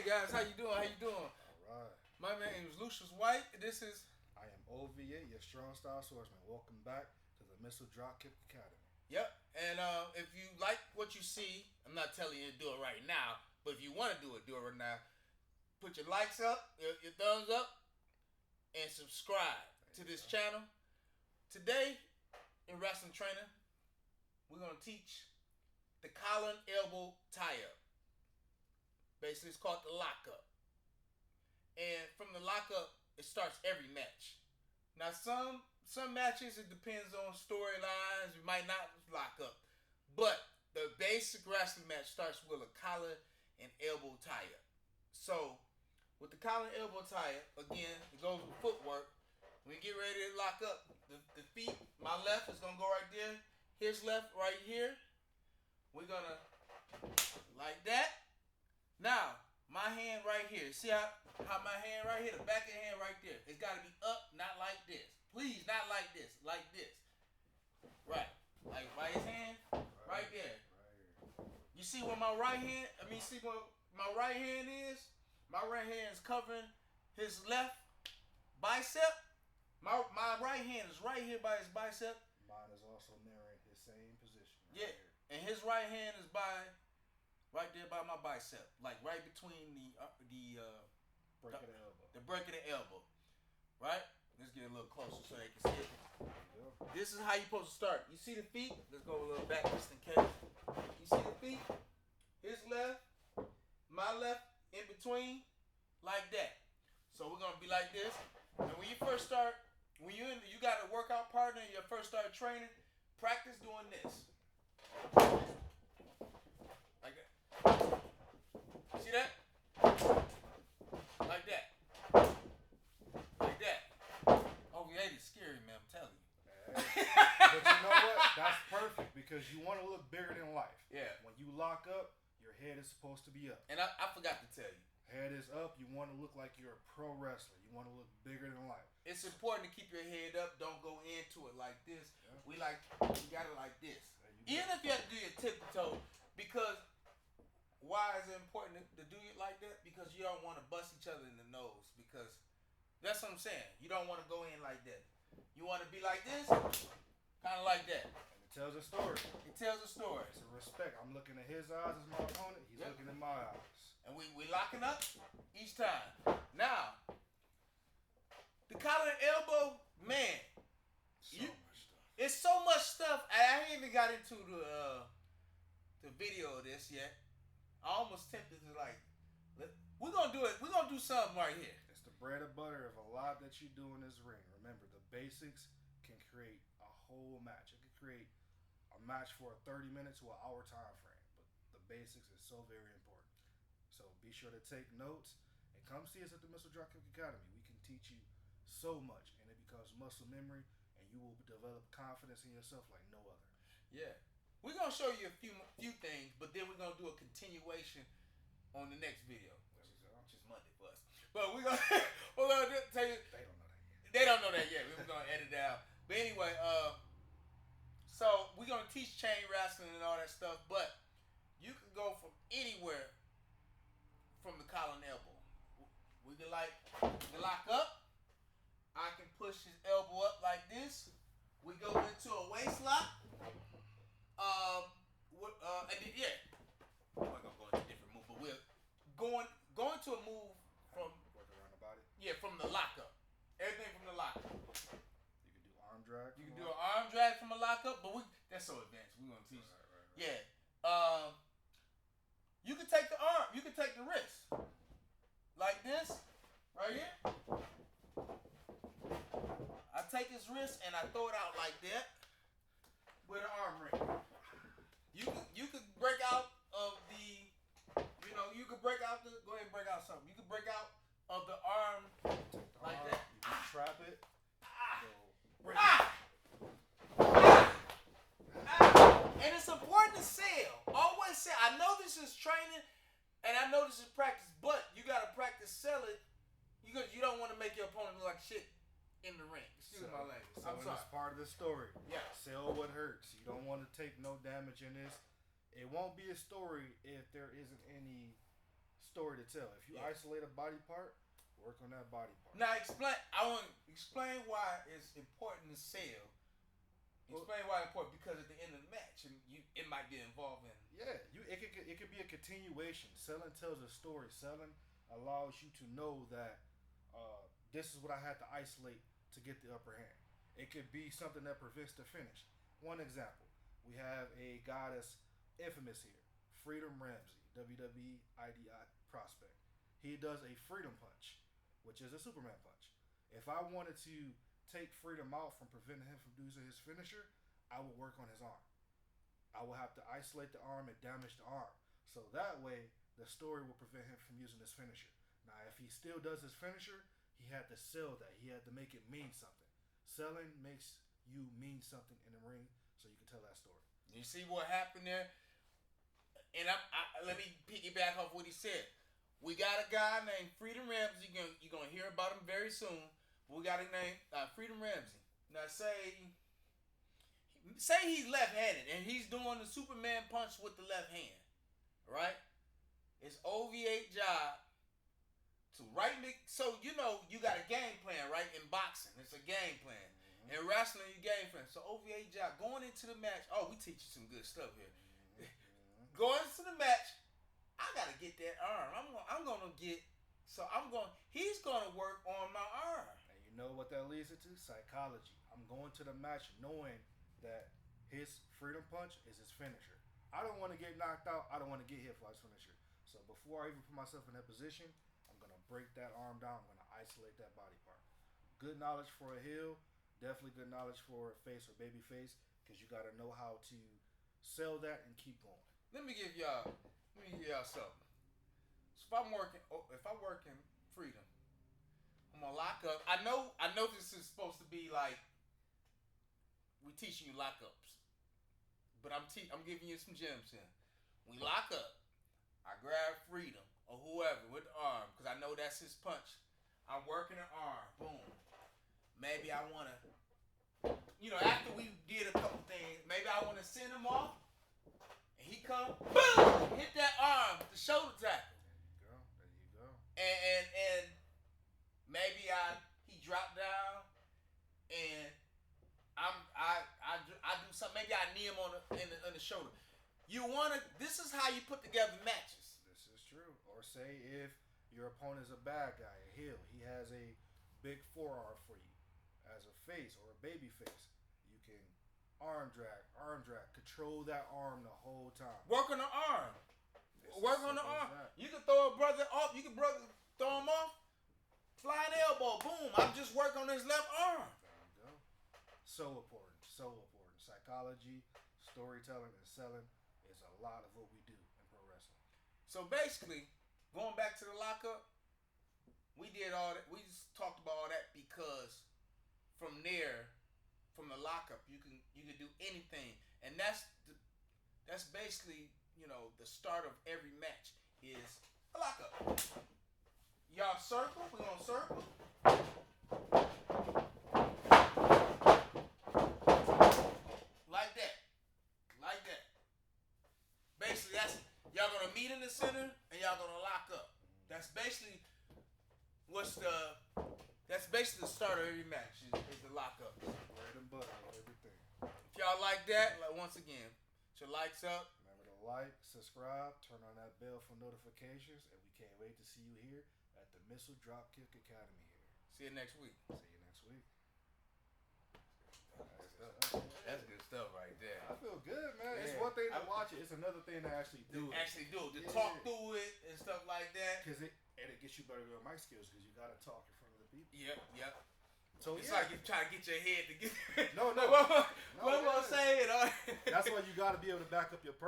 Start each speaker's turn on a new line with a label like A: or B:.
A: guys, how you doing? How you doing?
B: All right.
A: My name is LUCIUS White. This is
B: I am OVA, your strong style swordsman. Welcome back to the Missile Dropkick Academy.
A: Yep. And if you like what you see, I'm not telling you to do it right now, but if you want to do it right now. Put your likes up, your thumbs up, and subscribe to this channel. Today in wrestling training, we're gonna teach the collar and elbow tie up. Basically, it's called the lockup. And from the lockup, it starts every match. Now, some matches it depends on storylines. You might not lock up, but the basic wrestling match starts with a collar and elbow tie up. So, with the collar and elbow tie up, again, it goes with footwork. When you get ready to lock up, the feet, my left is gonna go right there. His left right here. We're gonna like that. Now, my hand right here. See how my hand right here, the back of the hand right there. It's got to be up, not like this. Please, not like this. Like this. Right. Like by his hand, right there. You see where my right hand, see where my right hand is? My right hand is covering his left bicep. My right hand is right here by his bicep.
B: Mine is also mirroring his same position.
A: Right here. And his right hand is right there by my bicep, like right between the
B: break of the elbow.
A: The break of the elbow, right? Let's get a little closer so they can see it.
B: Yeah.
A: This is how you're supposed to start. You see the feet? Let's go a little back just in case. You see the feet? His left, my left, in between, like that. So we're gonna be like this. And when you first start, you got a workout partner and you first start training, practice doing this. Like that. See that? Like that. Like that. Oh, yeah, it's scary, man. I'm telling you.
B: But you know what? That's perfect because you want to look bigger than life.
A: Yeah.
B: When you lock up, your head is supposed to be up.
A: And I forgot to tell you.
B: Head is up. You want to look like you're a pro wrestler. You want to look bigger than life.
A: It's important to keep your head up. Don't go into it like this. Yeah. We got it like this. Even if you have to do your tiptoe, because why is it important to do it like that? Because you don't want to bust each other in the nose. Because that's what I'm saying. You don't want to go in like that. You want to be like this, kind of like that.
B: And it tells a story.
A: It tells a story.
B: It's a respect. I'm looking at his eyes as my opponent. He's looking at my eyes.
A: And we locking up each time. Now, the collar and elbow, man.
B: Much stuff.
A: It's so much stuff. I ain't even got into the video of this yet. I almost tempted to we're gonna do it. We're gonna do something right here.
B: It's the bread and butter of a lot that you do in this ring. Remember, the basics can create a whole match. It can create a match for a 30-minute to an hour time frame. But the basics is so very important. So be sure to take notes and come see us at the Missile Dropkick Academy. We can teach you so much, and it becomes muscle memory, and you will develop confidence in yourself like no other.
A: Yeah, we're gonna show you a few things, but then we're gonna do a continuation on the next video, which is Monday for us. But we're gonna tell you
B: They don't know that yet.
A: We're gonna edit it out. But anyway, so we're gonna teach chain wrestling and all that stuff, but you can go from anywhere from the collar and elbow. We can lock up. I can push his elbow up like this. We go into a waist lock. And then, yeah. We're not gonna go into a different move, but we're going to a move from
B: work around the body.
A: Yeah, from the lockup. Everything from the lockup.
B: You can do arm drag.
A: You can do an arm drag from a lockup, but that's so advanced. We're gonna teach.
B: Right.
A: Yeah. You can take the arm. You can take the wrist. Like this, right here. I take his wrist and I throw it out like that with an arm ring. You could break out of you could break out go ahead and break out something. You could break out of the arm like that.
B: You can trap it.
A: And it's important to sell. Always say, I know this is training and I know this is practice, but you gotta practice selling because you don't want to make your opponent look like shit in the ring. Excuse my language. I'm sorry.
B: It's part of the story.
A: Yeah.
B: Sell what hurts. You don't want to take no damage in this. It won't be a story if there isn't any story to tell. If you isolate a body part, work on that body part.
A: Now explain. I want to explain why it's important to sell. Explain why it's important, because at the end of the match, it might get involved in.
B: Yeah, it could be a continuation. Selling tells a story. Selling allows you to know that this is what I had to isolate to get the upper hand. It could be something that prevents the finish. One example, we have a guy that's infamous here, Freedom Ramsey, WWE IDI prospect. He does a Freedom Punch, which is a Superman punch. If I wanted to take Freedom out from preventing him from using his finisher, I would work on his arm. I will have to isolate the arm and damage the arm. So that way, the story will prevent him from using his finisher. Now, if he still does his finisher, he had to sell that. He had to make it mean something. Selling makes you mean something in the ring, so you can tell that story.
A: You see what happened there? And let me piggyback off what he said. We got a guy named Freedom Ramsey. You're gonna hear about him very soon. We got a name, Freedom Ramsey. Now say he's left-handed and he's doing the Superman punch with the left hand, right? It's OVA job to so you got a game plan, right? In boxing, it's a game plan. Mm-hmm. In wrestling, you game plan. So OVA job going into the match. Oh, we teach you some good stuff here. Mm-hmm. Going into the match, I gotta get that arm. He's gonna work on my arm.
B: And you know what that leads it to? Psychology. I'm going to the match knowing that his Freedom Punch is his finisher. I don't want to get knocked out. I don't want to get hit for his finisher. So before I even put myself in that position, I'm gonna break that arm down. I'm gonna isolate that body part. Good knowledge for a heel. Definitely good knowledge for a face or baby face, because you gotta know how to sell that and keep going.
A: Let me give y'all something. So if I work in Freedom, I'm gonna lock up. I know this is supposed to be like we teaching you lockups, but I'm giving you some gems here. We lock up. I grab Freedom or whoever with the arm, because I know that's his punch. I'm working the arm. Boom. Maybe I want to, after we did a couple things, maybe I want to send him off, and he come, boom, hit that arm, the shoulder tackle.
B: There you go.
A: And maybe he dropped down, and I do something. Maybe I knee him on the shoulder. This is how you put together matches.
B: This is true. Or say if your opponent is a bad guy, a heel, he has a big forearm for you as a face or a baby face. You can arm drag, control that arm the whole time.
A: Work on the arm. Work on the arm. You can throw a brother off. Throw him off. Flying elbow. Boom. I'm just working on his left arm.
B: There you go. So important. So important. Psychology, storytelling, and selling is a lot of what we do in pro wrestling.
A: So basically, going back to the lockup, we did all that. We just talked about all that because from the lockup, you can do anything, and that's basically the start of every match is a lockup. Y'all circle. We gonna circle. Like that. Basically, that's y'all gonna meet in the center and y'all gonna lock up. That's basically the start of every match is the lockup.
B: Bread and butter and everything.
A: If y'all like that, once again, put your likes up.
B: Remember to like, subscribe, turn on that bell for notifications, and we can't wait to see you here at the Missile Dropkick Academy here.
A: See you next week. That's good stuff right there.
B: I feel good, man. Yeah. It's one thing to watch it. It's another thing to actually do it.
A: To talk through it and stuff like that.
B: Because it gets you better with mic skills, because you got to talk in front of the people.
A: Yep.
B: So
A: it's like you try to get your head to get.
B: No.
A: What am I saying?
B: That's why you got to be able to back up your person.